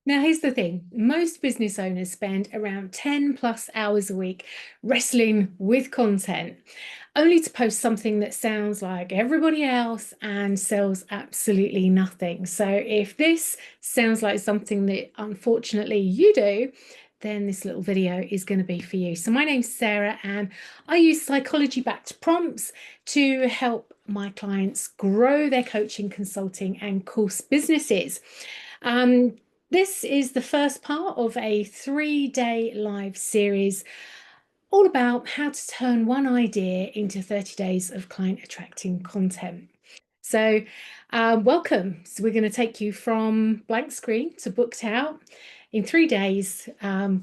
Now, here's the thing. Most business owners spend around 10 plus hours a week wrestling with content, only to post something that sounds like everybody else and sells absolutely nothing. So if this sounds like something that unfortunately you do, then this little video is going to be for you. So my name's Sarah, and I use psychology-backed prompts to help my clients grow their coaching, consulting, and course businesses. Um, this is the first part of a 3-day live series all about how to turn one idea into 30 days of client attracting content. So welcome. So we're going to take you from blank screen to booked out in 3 days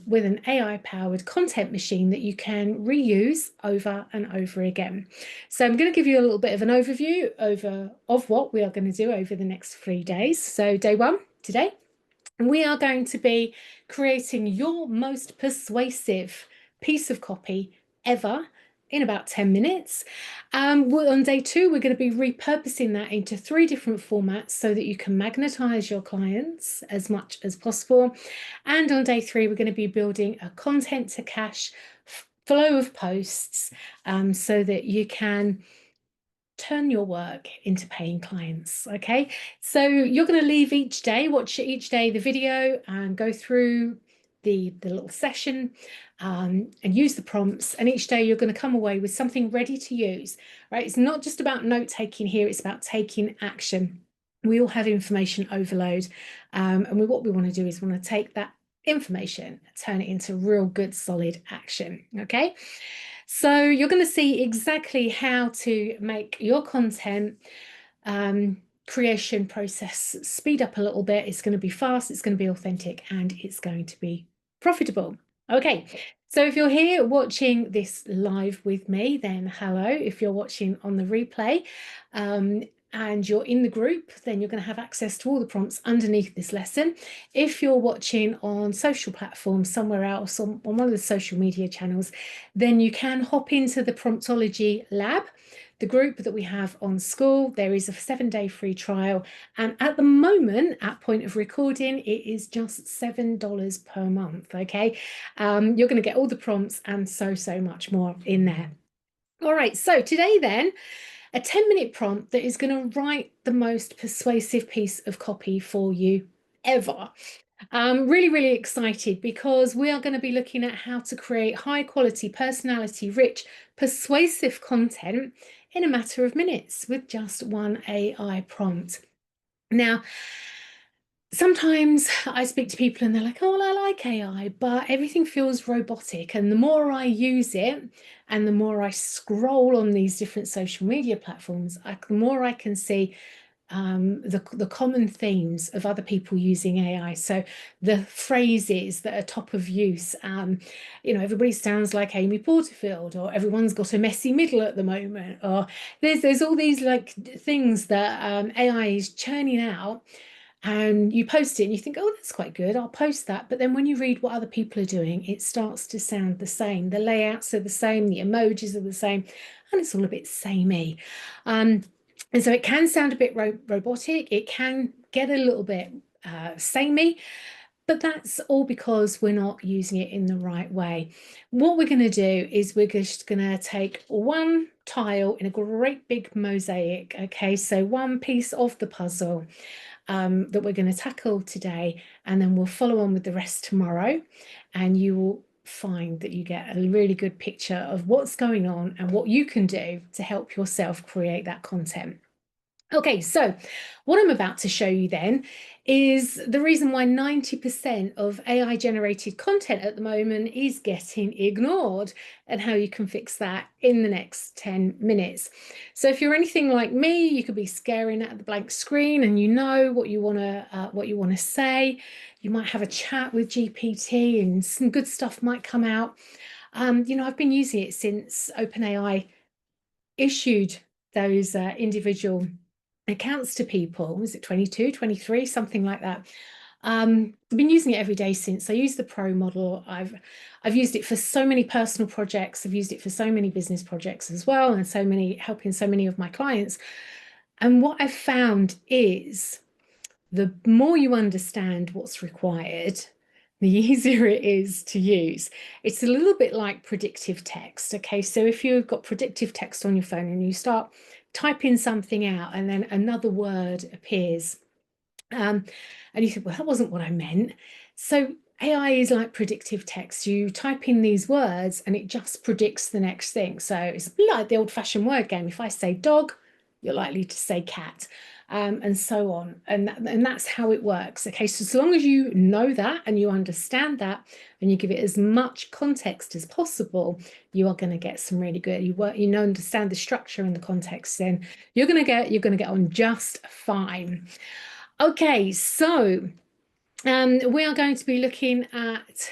with an AI-powered content machine that you can reuse over and over again. So I'm going to give you a little bit of an overview of what we are going to do over the next 3 days. So day one, today, we are going to be creating your most persuasive piece of copy ever in about 10 minutes. On day two, we're going to be repurposing that into 3 different formats so that you can magnetize your clients as much as possible. And on day 3, we're going to be building a content to cash flow of posts so that you can turn your work into paying clients. Okay, so you're going to leave each day, watch each day the video and go through the little session and use the prompts, and each day you're going to come away with something ready to use, right? It's not just about note taking here, it's about taking action. We all have information overload, and what we want to do is want to take that information, turn it into real good solid action. Okay, so you're going to see exactly how to make your content creation process speed up a little bit. It's going to be fast, it's going to be authentic, and it's going to be profitable. Okay, so if you're here watching this live with me, then hello. If you're watching on the replay, and you're in the group, then you're going to have access to all the prompts underneath this lesson. If you're watching on social platforms somewhere else, on one of the social media channels, then you can hop into the Promptology lab, the group that we have on school. There is a 7-day free trial, and at the moment, at point of recording, it is just $7 per month. Okay, you're going to get all the prompts and so much more in there. All right, so today then, a 10-minute prompt that is going to write the most persuasive piece of copy for you ever. I'm really excited because we are going to be looking at how to create high quality, personality rich, persuasive content in a matter of minutes with just one AI prompt. Now, sometimes I speak to people and they're like, oh, well, I like AI, but everything feels robotic. And the more I use it and the more I scroll on these different social media platforms, the more I can see the common themes of other people using AI. So the phrases that are top of use, everybody sounds like Amy Porterfield, or everyone's got a messy middle at the moment, or there's all these like things that AI is churning out. And you post it and you think, oh, that's quite good, I'll post that. But then when you read what other people are doing, it starts to sound the same. The layouts are the same, the emojis are the same, and it's all a bit samey. And so it can sound a bit robotic. It can get a little bit samey, but that's all because we're not using it in the right way. What we're going to do is we're just going to take one tile in a great big mosaic. Okay, so one piece of the puzzle that we're going to tackle today, and then we'll follow on with the rest tomorrow, and you will find that you get a really good picture of what's going on and what you can do to help yourself create that content. Okay, so what I'm about to show you then is the reason why 90% of AI generated content at the moment is getting ignored, and how you can fix that in the next 10 minutes. So if you're anything like me, you could be staring at the blank screen and you know what you want to say. You might have a chat with GPT and some good stuff might come out. I've been using it since OpenAI issued those individual accounts to people. Was it 22, 23, something like that? I've been using it every day since. I use the pro model. I've used it for so many personal projects. I've used it for so many business projects as well, and helping so many of my clients. And what I've found is the more you understand what's required, the easier it is to use. It's a little bit like predictive text. Okay, so if you've got predictive text on your phone and you start typing something out and then another word appears, and you think, well, that wasn't what I meant. So AI is like predictive text. You type in these words and it just predicts the next thing. So it's a bit like the old-fashioned word game. If I say dog, you're likely to say cat, and so on. And that's how it works. Okay, so as long as you know that and you understand that and you give it as much context as possible, you are going to get some really good. Understand the structure and the context, then you're going to get on just fine. Okay, so we are going to be looking at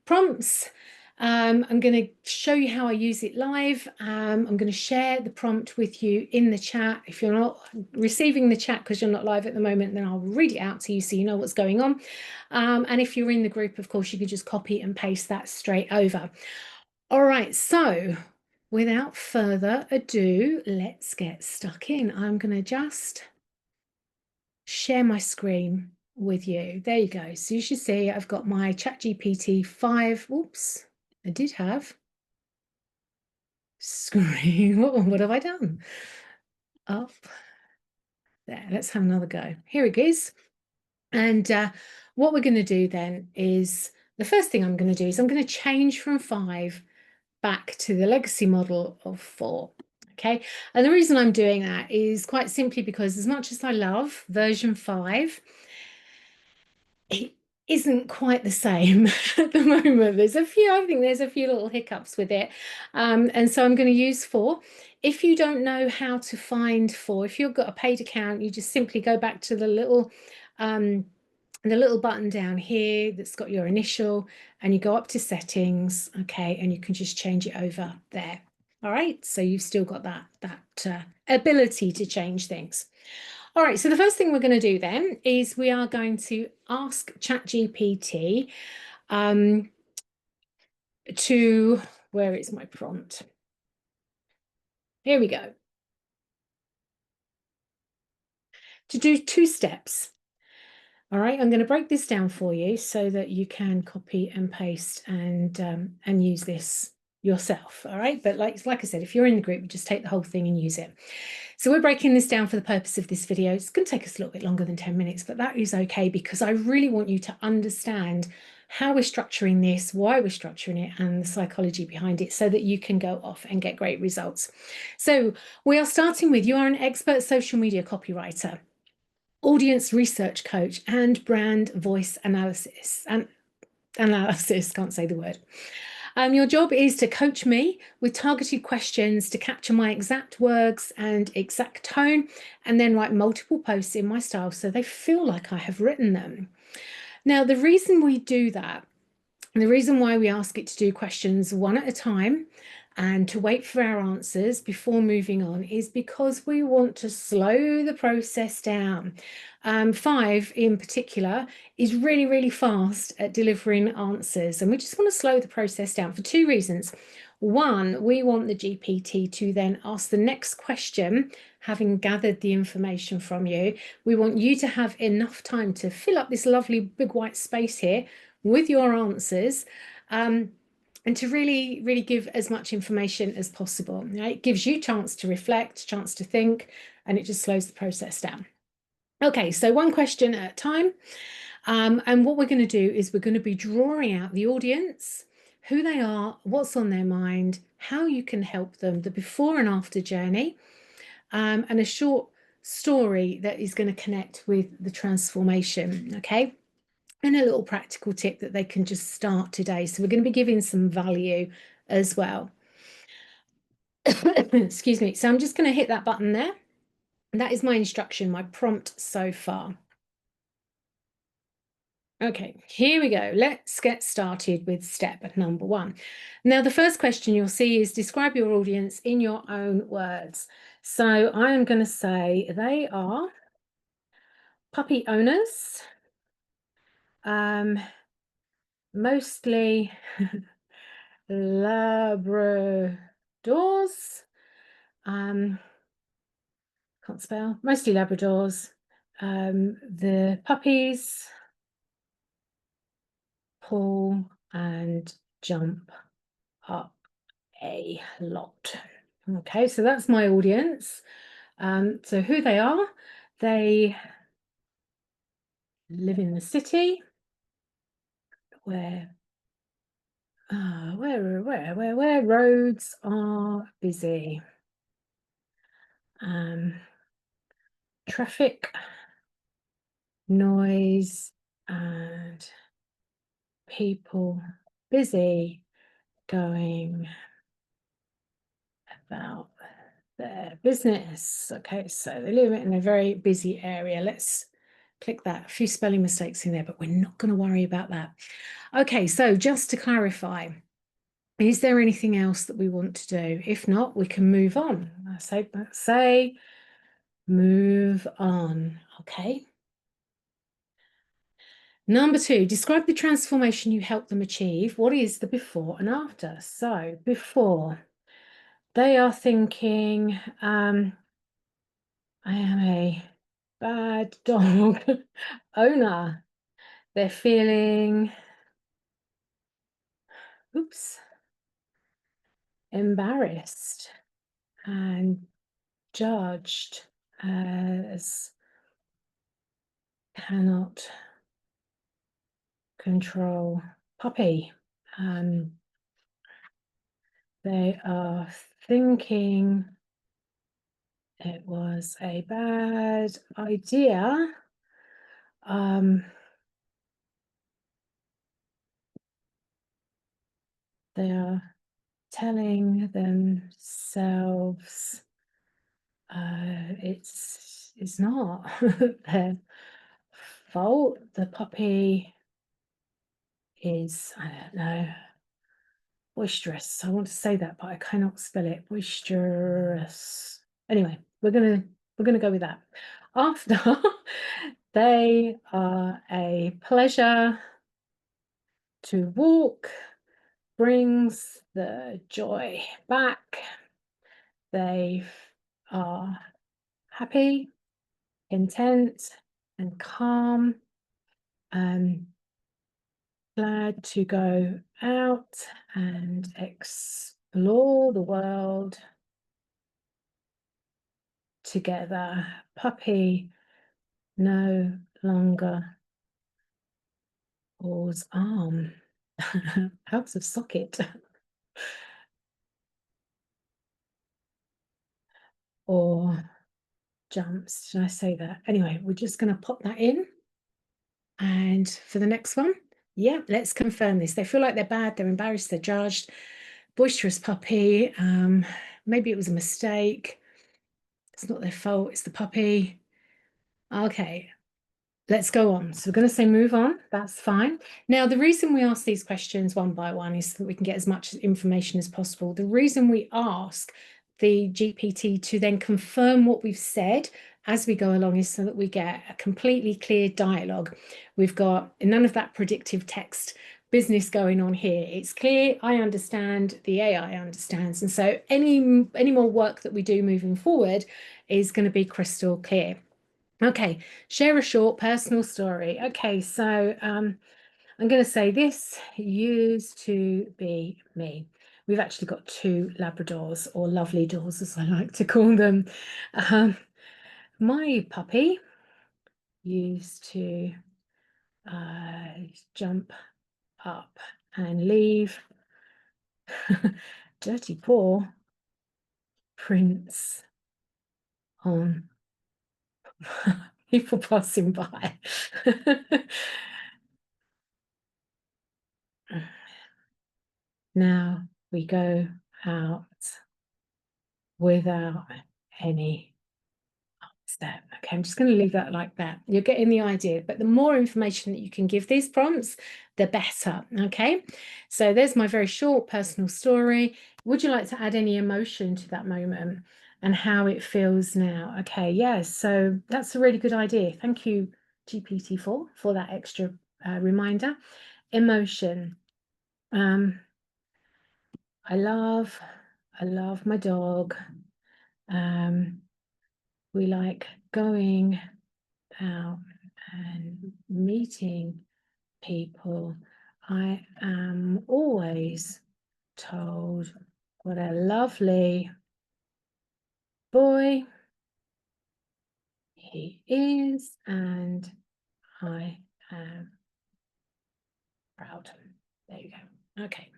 prompts. I'm going to show you how I use it live. I'm going to share the prompt with you in the chat. If you're not receiving the chat because you're not live at the moment, then I'll read it out to you so you know what's going on. And if you're in the group, of course, you can just copy and paste that straight over. All right, so without further ado, let's get stuck in. I'm going to just share my screen with you. There you go. So you should see I've got my ChatGPT 5. Oops, I did have screen. What have I done? Up there. Let's have another go. Here it is. And what we're going to do then is the first thing I'm going to do is I'm going to change from 5 back to the legacy model of 4. Okay. And the reason I'm doing that is quite simply because as much as I love version 5, it isn't quite the same at the moment. I think there's a few little hiccups with it. And so I'm going to use 4. If you don't know how to find 4, if you've got a paid account, you just simply go back to the little button down here that's got your initial, and you go up to settings, okay, and you can just change it over there. All right, so you've still got that ability to change things. All right, so the first thing we're going to do then is we are going to ask ChatGPT where is my prompt? Here we go. To do 2 steps. All right, I'm going to break this down for you so that you can copy and paste and use this yourself. All right, but like I said, if you're in the group, you just take the whole thing and use it. So we're breaking this down for the purpose of this video. It's going to take us a little bit longer than 10 minutes, but that is okay because I really want you to understand how we're structuring this, why we're structuring it, and the psychology behind it so that you can go off and get great results. So we are starting with, you are an expert social media copywriter, audience research coach, and brand voice analysis. Can't say the word. Your job is to coach me with targeted questions to capture my exact words and exact tone, and then write multiple posts in my style so they feel like I have written them. Now, the reason we do that, and the reason why we ask it to do questions one at a time and to wait for our answers before moving on, is because we want to slow the process down. 5 in particular is really, really fast at delivering answers, and we just want to slow the process down for 2 reasons. One, we want the GPT to then ask the next question, having gathered the information from you. We want you to have enough time to fill up this lovely big white space here with your answers, and to really, really give as much information as possible. It gives you a chance to reflect, chance to think, and it just slows the process down. Okay, so 1 question at a time. And what we're going to do is we're going to be drawing out the audience, who they are, what's on their mind, how you can help them, the before and after journey, and a short story that is going to connect with the transformation, okay? And a little practical tip that they can just start today. So we're going to be giving some value as well. Excuse me. So I'm just going to hit that button there. And that is my instruction, my prompt so far. Okay, here we go. Let's get started with step number 1. Now, the first question you'll see is describe your audience in your own words. So I am going to say they are puppy owners, mostly Labradors, can't spell, mostly Labradors, The puppies pull and jump up a lot. Okay, so that's my audience. So who they are, they live in the city where roads are busy. Traffic, noise, and people busy going about their business. Okay, so they live in a very busy area. Let's click that. A few spelling mistakes in there, but we're not going to worry about that. Okay, so just to clarify, is there anything else that we want to do? If not, we can move on. I say move on. Okay. Number 2, describe the transformation you helped them achieve. What is the before and after? So before, they are thinking, I am a bad dog owner. They're feeling, embarrassed and judged as cannot control puppy. They are thinking it was a bad idea. They are telling themselves it's not their fault. The puppy is, I don't know, boisterous. I want to say that, but I cannot spell it. Boisterous. Anyway, we're gonna go with that. After, they are a pleasure to walk, brings the joy back. They are happy, content, and calm. Glad to go out and explore the world together. Puppy no longer pulls arm out of socket or jumps. Did I say that? Anyway, we're just going to pop that in. And for the next one, yeah, let's confirm this. They feel like they're bad, they're embarrassed, they're judged. Boisterous puppy. Maybe it was a mistake. It's not their fault, it's the puppy. Okay, let's go on. So we're going to say move on. That's fine. Now, the reason we ask these questions one by one is so that we can get as much information as possible. The reason we ask the GPT to then confirm what we've said as we go along is so that we get a completely clear dialogue. We've got none of that predictive text business going on here. It's clear, I understand, the AI understands. And so any more work that we do moving forward is going to be crystal clear. Okay, share a short personal story. Okay, so I'm going to say this used to be me. We've actually got 2 Labradors, or lovely doors as I like to call them. My puppy used to jump up and leave dirty paw prints on people passing by. Now we go out without any step. Okay, I'm just going to leave that like that. You're getting the idea, but the more information that you can give these prompts, the better. Okay, so there's my very short personal story. Would you like to add any emotion to that moment and how it feels now? Okay, yes, so that's a really good idea. Thank you, GPT-4, for that extra reminder. Emotion. I love my dog. We like going out and meeting people, I am always told what a lovely boy he is, and I am proud. There you go. Okay.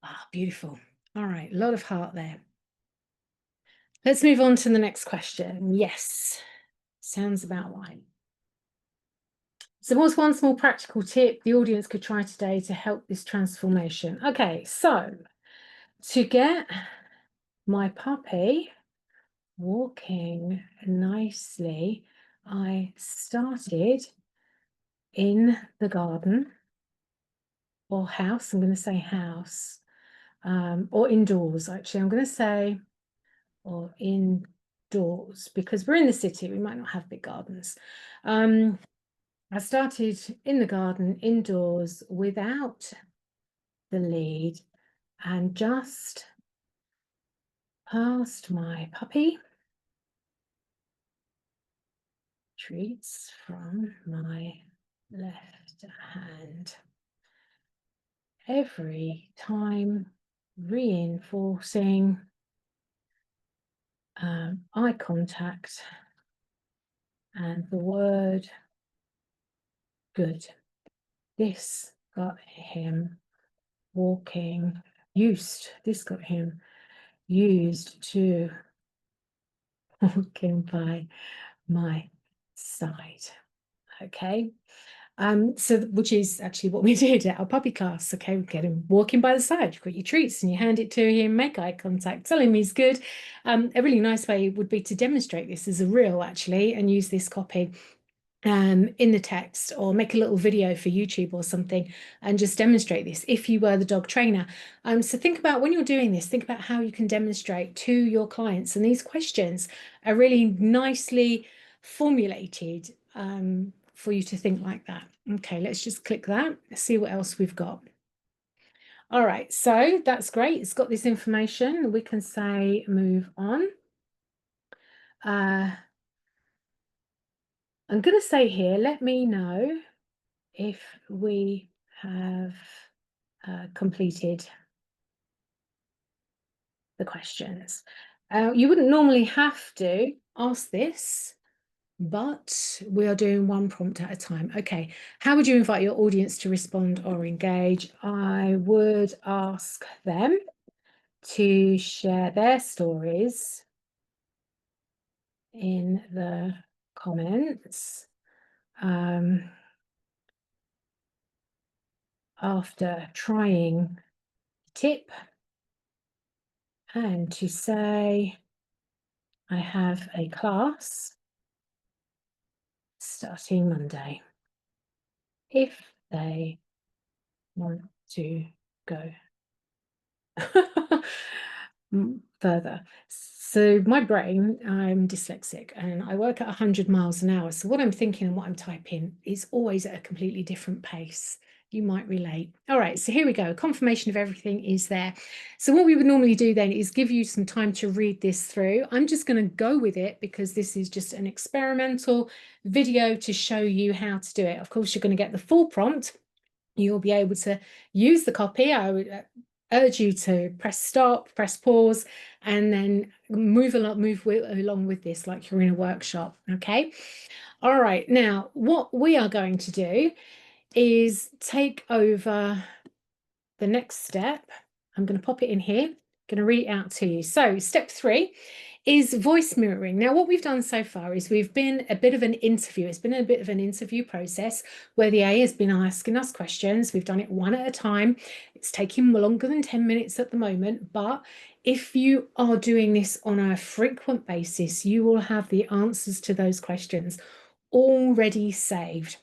Ah, beautiful. All right, a lot of heart there. Let's move on to the next question. Yes, sounds about right. So what's one small practical tip the audience could try today to help this transformation? Okay, so to get my puppy walking nicely, I started in the garden or house. I'm going to say house, or indoors. Actually, I'm going to say or indoors because we're in the city. We might not have big gardens. I started in the garden indoors without the lead and just passed my puppy treats from my left hand. Every time reinforcing eye contact and the word good. This got him walking, this got him used to walking by my side. Okay. So which is actually what we did at our puppy class. Okay, we get him walking by the side. You've got your treats and you hand it to him, make eye contact, tell him he's good. A really nice way would be to demonstrate this as a reel actually and use this copy in the text or make a little video for YouTube or something and just demonstrate this if you were the dog trainer. So think about when you're doing this, think about how you can demonstrate to your clients. And these questions are really nicely formulated for you to think like that. Okay, let's just click that. Let's see what else we've got. All right, so that's great. It's got this information. We can say move on. I'm going to say here, let me know if we have completed the questions. You wouldn't normally have to ask this, but we are doing one prompt at a time. Okay, how would you invite your audience to respond or engage? I would ask them to share their stories in the comments after trying the tip and to say, I have a class starting Monday if they want to go further. So my brain, I'm dyslexic and I work at 100 miles an hour. So what I'm thinking and what I'm typing is always at a completely different pace. You might relate. All right, so here we go. Confirmation of everything is there. So what we would normally do then is give you some time to read this through. I'm just going to go with it because this is just an experimental video to show you how to do it. Of course, you're going to get the full prompt. You'll be able to use the copy. I would urge you to press stop, press pause, and then move along with this like you're in a workshop. Okay. All right. Now, what we are going to do is take over the next step. I'm going to pop it in here. I'm going to read it out to you. So step 3 is voice mirroring. Now, what we've done so far is we've been a bit of an interview. It's been a bit of an interview process where the A has been asking us questions. We've done it one at a time. It's taking longer than 10 minutes at the moment, but if you are doing this on a frequent basis, you will have the answers to those questions already saved.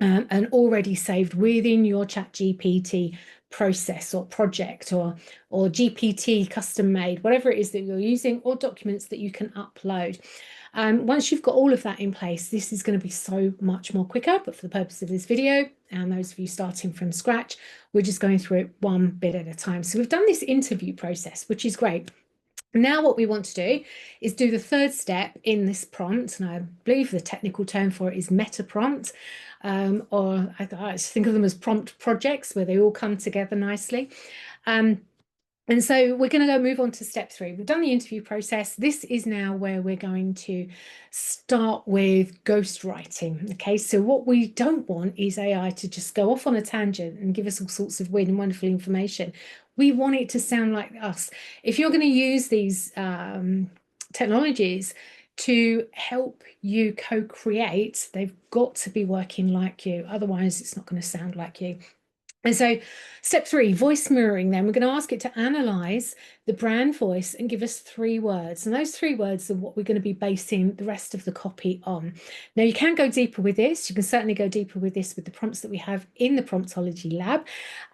And already saved within your ChatGPT process or project or GPT custom made, whatever it is that you're using, or documents that you can upload. Once you've got all of that in place, this is going to be so much more quicker. But for the purpose of this video, and those of you starting from scratch, we're just going through it one bit at a time. So we've done this interview process, which is great. Now what we want to do is do the third step in this prompt, and I believe the technical term for it is meta prompt, or I think of them as prompt projects where they all come together nicely. And so we're going to go move on to step 3. We've done the interview process. This is now where we're going to start with ghostwriting. Okay, so what we don't want is AI to just go off on a tangent and give us all sorts of weird and wonderful information. We want it to sound like us. If you're going to use these technologies to help you co-create, they've got to be working like you. Otherwise, it's not going to sound like you. And so step 3, voice mirroring, then we're going to ask it to analyze the brand voice and give us 3 words. And those 3 words are what we're going to be basing the rest of the copy on. Now, you can go deeper with this. You can certainly go deeper with this with the prompts that we have in the Promptology lab.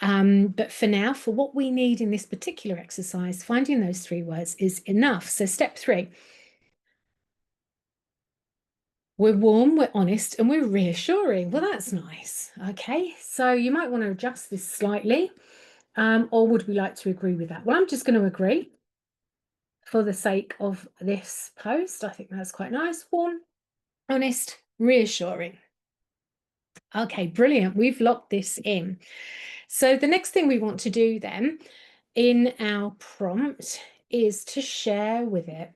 But for now, for what we need in this particular exercise, finding those 3 words is enough. So step 3. We're warm, we're honest, and we're reassuring. Well, that's nice. Okay, so you might want to adjust this slightly. Or would we like to agree with that? Well, I'm just going to agree for the sake of this post. I think that's quite nice. Warm, honest, reassuring. Okay, brilliant. We've locked this in. So the next thing we want to do then in our prompt is to share with it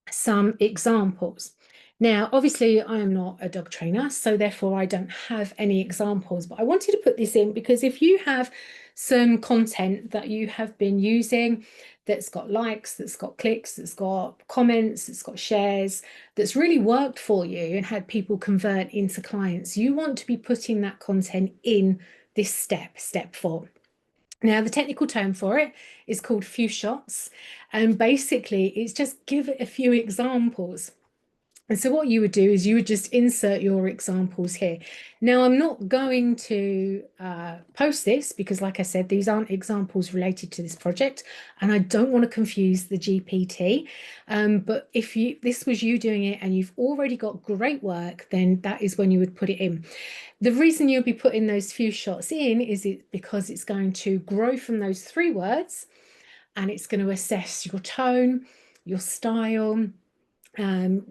some examples. Now, obviously, I am not a dog trainer, so therefore I don't have any examples, but I wanted to put this in because if you have some content that you have been using that's got likes, that's got clicks, that's got comments, that's got shares, that's really worked for you and had people convert into clients, you want to be putting that content in this step 4. Now, the technical term for it is called few shots, and basically it's just give it a few examples. And so what you would do is you would just insert your examples here. Now, I'm not going to post this because, like I said, these aren't examples related to this project, and I don't want to confuse the GPT. But if this was you doing it and you've already got great work, then that is when you would put it in. The reason you'll be putting those few shots in is because it's going to grow from those 3 words, and it's going to assess your tone, your style,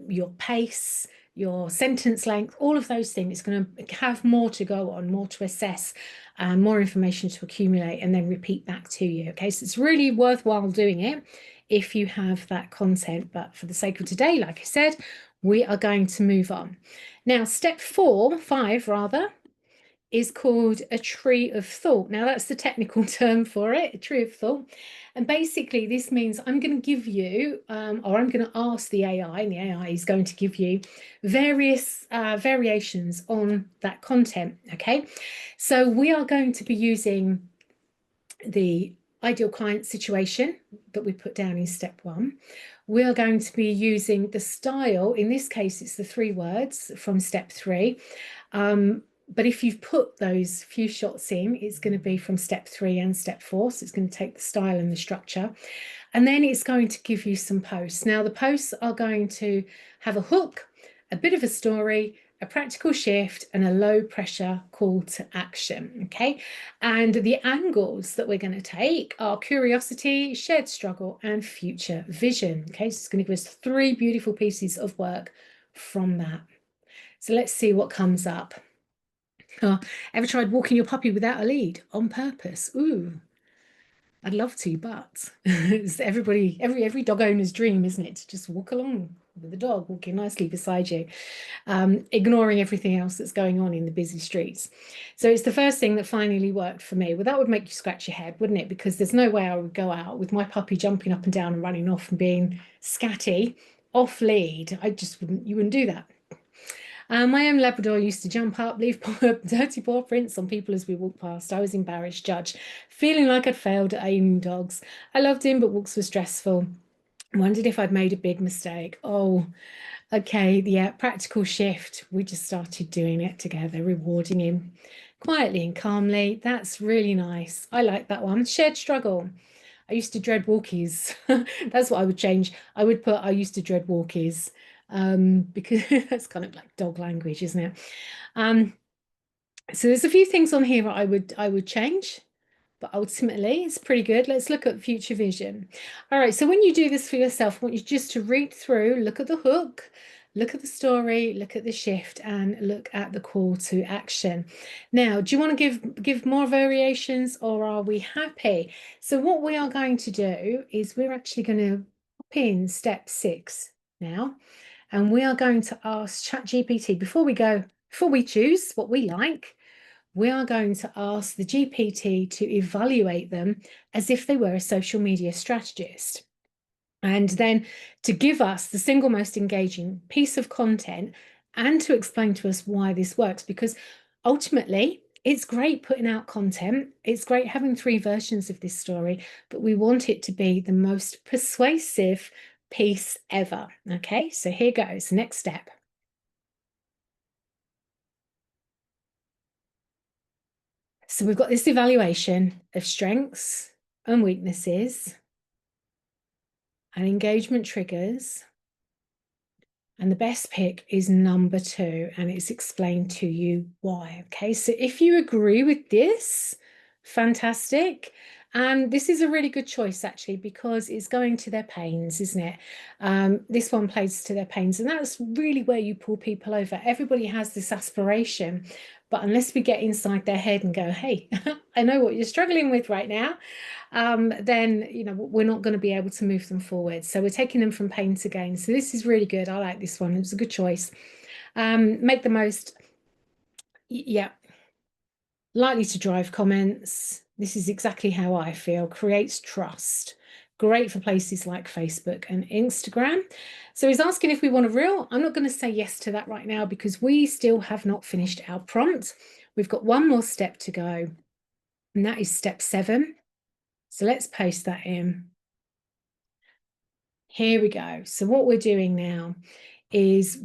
your pace, your sentence length, all of those things. It's going to have more to go on, more to assess, more information to accumulate, and then repeat back to you. Okay, so it's really worthwhile doing it if you have that content. But for the sake of today, like I said, we are going to move on. Now, step 5 rather, is called a tree of thought. Now, that's the technical term for it, a tree of thought. And basically, this means I'm going to give you, or I'm going to ask the AI, and the AI is going to give you various variations on that content. Okay, so we are going to be using the ideal client situation that we put down in step 1. We are going to be using the style. In this case, it's the 3 words from step 3. But if you've put those few shots in, it's going to be from step 3 and step 4. So it's going to take the style and the structure. And then it's going to give you some posts. Now, the posts are going to have a hook, a bit of a story, a practical shift, and a low pressure call to action. Okay. And the angles that we're going to take are curiosity, shared struggle, and future vision. Okay. So it's going to give us 3 beautiful pieces of work from that. So let's see what comes up. Oh, ever tried walking your puppy without a lead on purpose? Ooh, I'd love to, but it's every dog owner's dream, isn't it? To just walk along with the dog walking nicely beside you, ignoring everything else that's going on in the busy streets. So it's the first thing that finally worked for me. Well, that would make you scratch your head, wouldn't it? Because there's no way I would go out with my puppy jumping up and down and running off and being scatty off lead. You wouldn't do that. My own Labrador used to jump up, leave dirty paw prints on people as we walked past. I was embarrassed, judge, feeling like I'd failed at aiming dogs. I loved him, but walks were stressful. Wondered if I'd made a big mistake. Oh, okay, yeah, practical shift. We just started doing it together, rewarding him quietly and calmly. That's really nice. I like that one. Shared struggle. I used to dread walkies. That's what I would change. I would put I used to dread walkies, because that's kind of like dog language, isn't it? So there's a few things on here I would change, but ultimately it's pretty good. Let's look at future vision. All right, so when you do this for yourself, I want you just to read through, look at the hook, look at the story, look at the shift, and look at the call to action. Now, do you want to give more variations, or are we happy? So what we are going to do is we're actually going to pop in step 6 now, and we are going to ask ChatGPT before we choose what we like. We are going to ask the GPT to evaluate them as if they were a social media strategist, and then to give us the single most engaging piece of content and to explain to us why this works, because ultimately it's great putting out content. It's great having 3 versions of this story, but we want it to be the most persuasive piece ever. Okay, so here goes. Next step. So we've got this evaluation of strengths and weaknesses and engagement triggers. And the best pick is number 2, and it's explained to you why. Okay, so if you agree with this, fantastic. And this is a really good choice, actually, because it's going to their pains, isn't it? This one plays to their pains, and that's really where you pull people over. Everybody has this aspiration, but unless we get inside their head and go, hey, I know what you're struggling with right now, then we're not going to be able to move them forward. So we're taking them from pain to gain. So this is really good. I like this one. It was a good choice. Make the most, yeah, likely to drive comments. This is exactly how I feel. Creates trust. Great for places like Facebook and Instagram. So he's asking if we want a reel. I'm not going to say yes to that right now because we still have not finished our prompt. We've got one more step to go, and that is step 7. So let's paste that in. Here we go. So what we're doing now is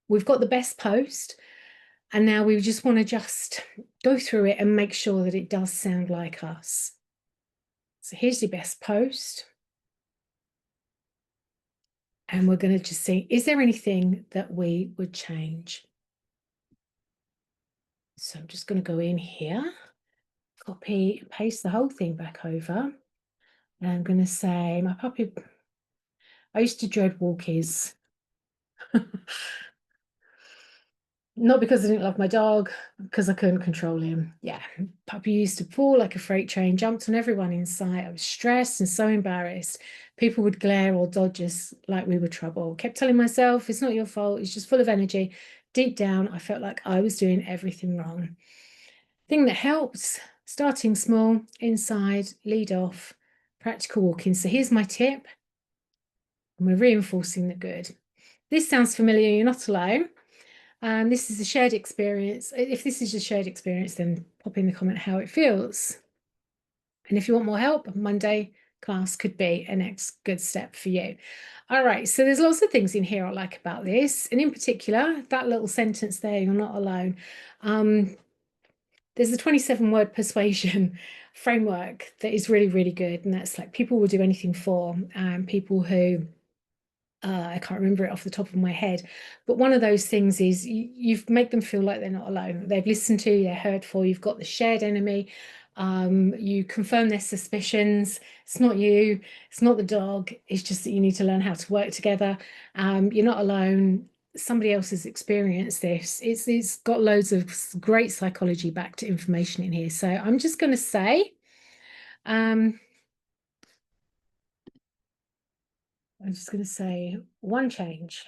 we've got the best post, and now we just want to just go through it and make sure that it does sound like us. So here's your best post. And we're going to just see, is there anything that we would change? So I'm just going to go in here, copy, paste the whole thing back over. And I'm going to say, my puppy, I used to dread walkies. Not because I didn't love my dog, because I couldn't control him. Yeah, puppy used to pull like a freight train, jumped on everyone in sight. I was stressed and so embarrassed. People would glare or dodge us like we were trouble. Kept telling myself, it's not your fault, it's just full of energy. Deep down, I felt like I was doing everything wrong. Thing that helps, starting small, inside, lead off, practical walking. So here's my tip, and we're reinforcing the good. This sounds familiar, you're not alone. This is a shared experience. If this is a shared experience, then pop in the comment how it feels. And if you want more help, Monday class could be a next good step for you. All right, so there's lots of things in here I like about this. And in particular, that little sentence there, you're not alone. There's a 27-word persuasion framework that is really, really good. And that's like people will do anything for people who I can't remember it off the top of my head, but one of those things is you make them feel like they're not alone. They've listened to, they're heard for, you've got the shared enemy. You confirm their suspicions. It's not you, it's not the dog. It's just that you need to learn how to work together. You're not alone. Somebody else has experienced this. It's got loads of great psychology backed information in here. So I'm just going to say, I'm just going to say one change.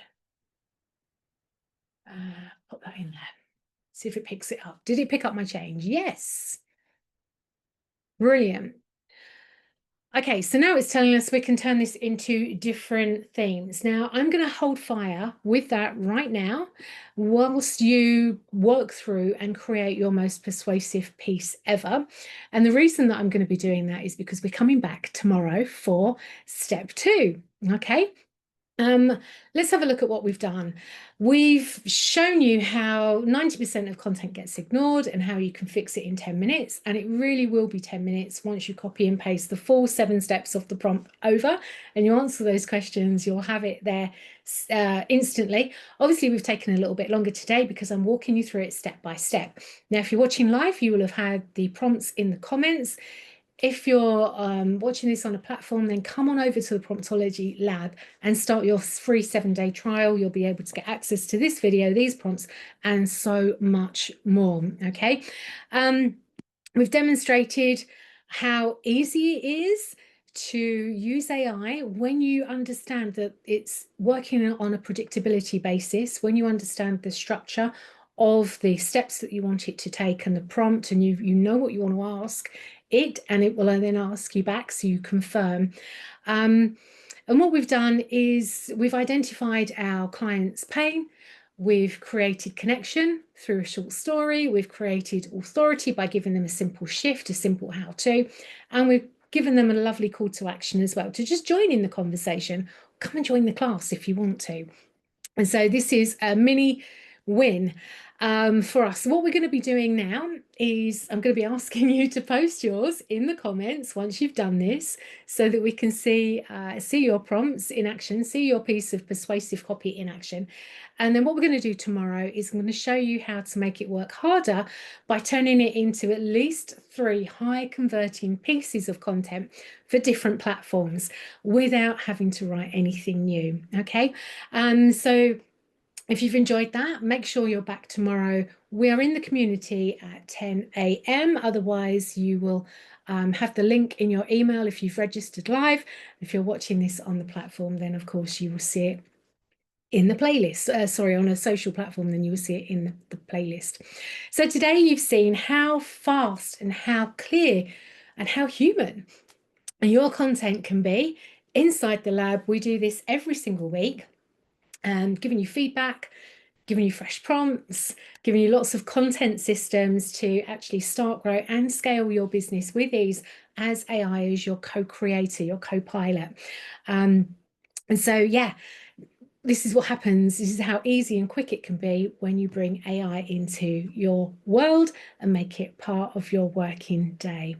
Put that in there. See if it picks it up. Did it pick up my change? Yes. Brilliant. Okay, so now it's telling us we can turn this into different themes. Now, I'm going to hold fire with that right now whilst you work through and create your most persuasive piece ever. And the reason that I'm going to be doing that is because we're coming back tomorrow for step 2. Okay. Let's have a look at what we've done. We've shown you how 90% of content gets ignored and how you can fix it in 10 minutes. And it really will be 10 minutes once you copy and paste the full 7 steps of the prompt over and you answer those questions. You'll have it there instantly. Obviously, we've taken a little bit longer today because I'm walking you through it step by step. Now, if you're watching live, you will have had the prompts in the comments. if you're watching this on a platform, then come on over to the Promptology lab and start your free 7-day trial. You'll be able to get access to this video, these prompts, and so much more. Okay. We've demonstrated how easy it is to use AI when you understand that it's working on a predictability basis, when you understand the structure of the steps that you want it to take and the prompt, and you know what you want to ask it, and it will then ask you back, so you confirm. And what we've done is we've identified our client's pain. We've created connection through a short story. We've created authority by giving them a simple shift, a simple how-to, and we've given them a lovely call to action as well to just join in the conversation. Come and join the class if you want to. And so this is a mini win for us. What we're going to be doing now is I'm going to be asking you to post yours in the comments once you've done this, so that we can see your prompts in action, see your piece of persuasive copy in action. And then what we're going to do tomorrow is I'm going to show you how to make it work harder by turning it into at least 3 high converting pieces of content for different platforms without having to write anything new. Okay. So if you've enjoyed that, make sure you're back tomorrow. We are in the community at 10 a.m. Otherwise, you will have the link in your email if you've registered live. If you're watching this on the platform, then of course you will see it in the playlist. On a social platform, then you will see it in the playlist. So today you've seen how fast and how clear and how human your content can be inside the lab. We do this every single week, giving you feedback, giving you fresh prompts, giving you lots of content systems to actually start, grow, and scale your business with ease as AI is your co-creator, your co-pilot. And so, yeah, this is what happens. This is how easy and quick it can be when you bring AI into your world and make it part of your working day.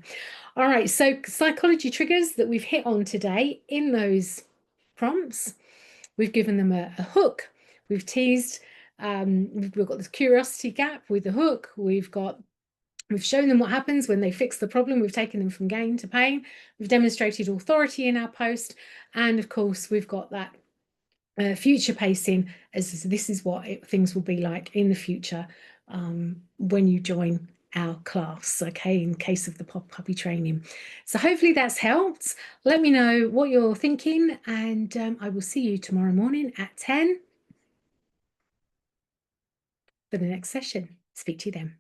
All right, so psychology triggers that we've hit on today in those prompts. We've given them a hook. We've teased. We've got this curiosity gap with the hook. We've shown them what happens when they fix the problem. We've taken them from gain to pain. We've demonstrated authority in our post. And of course, we've got that future pacing, as this is what things will be like in the future when you join our class, okay, in case of the puppy training. So hopefully that's helped. Let me know what you're thinking, and I will see you tomorrow morning at 10 for the next session. Speak to you then.